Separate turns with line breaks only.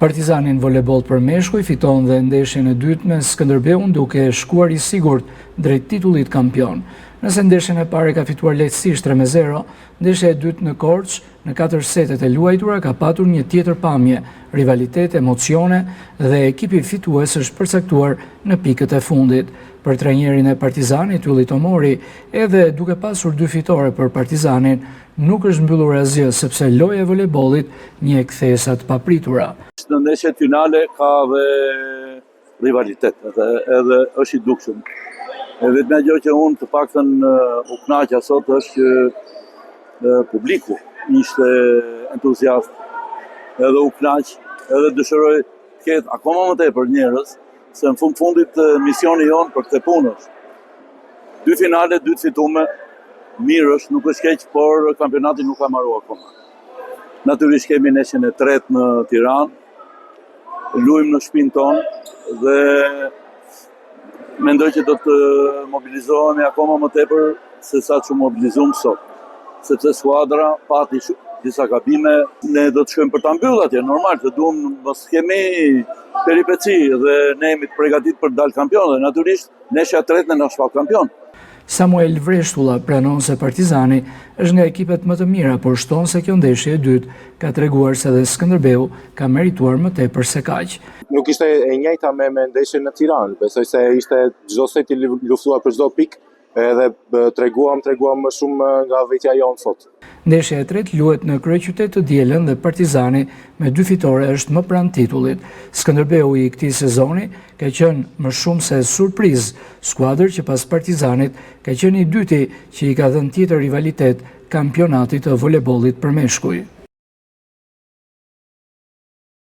Partizanin voleboll për meshkuj fiton dhe ndeshjen e dytë me Skënderbeun duke shkuar i sigurt drejt titullit kampion. Nëse ndeshjen e parë ka fituar lehtësisht 3-0, ndeshja e dytë në Korçë në 4 setet e luajtura ka patur një tjetër pamje, rivalitet, emocione dhe ekipi fitues është përcaktuar në pikët e fundit. Për trajnerin e Partizanit, Ylli Tomori, edhe duke pasur 2 fitore për Partizanin, nuk është mbyllur asgjë sepse loja e voleybollit një kthesa të papritura.
Në ndeshjet finale ka dhe rivalitet, edhe është i dukshëm. Vetëm gjë që unë të paktën u kënaqja sot është që publiku ishte entuziast, edhe u kënaq, edhe dëshiroj të ketë akoma më tepër njerëz, se në fundit misioni jonë për këtë punë është. 2 finale, 2 fitume, mirë është, nuk është keq, por kampionati nuk ka marrë akoma. Natyrisht kemi ndeshjen e tretë në Tiranë, luajmë në shtëpinë tonë dhe mendoj që do të mobilizohemi akoma më tepër se sa që mobilizuam sot. Sepse skuadra pati disa gabime, ne do të shkojmë për ta mbyllur atje, normal, të duam mos kemi peripeci dhe ne jemi të përgatitur për të dalë kampion dhe natyrisht ndeshja e tretë na shpall kampion.
Samuel Vreshtulla pranon se Partizani është nga ekipet më të mira, por shton se kjo ndeshje e dytë ka treguar se edhe Skënderbeu ka merituar më tepër se kaq.
Nuk ishte e njëjta me ndeshjen në Tiranë, besoj se ishte çdo set i luftuar për çdo pikë, edhe treguam më shumë nga vetja jonë sot.
Ndeshja e tretë luhet në kryeqytet të dielën dhe Partizani me 2 fitore është më pranë titullit. Skënderbeu i këtij sezoni ka qenë më shumë se surprizë, skuadër që pas Partizanit ka qenë i dyti që i ka dhënë tjetër rivalitet kampionatit të voleybollit për meshkuj.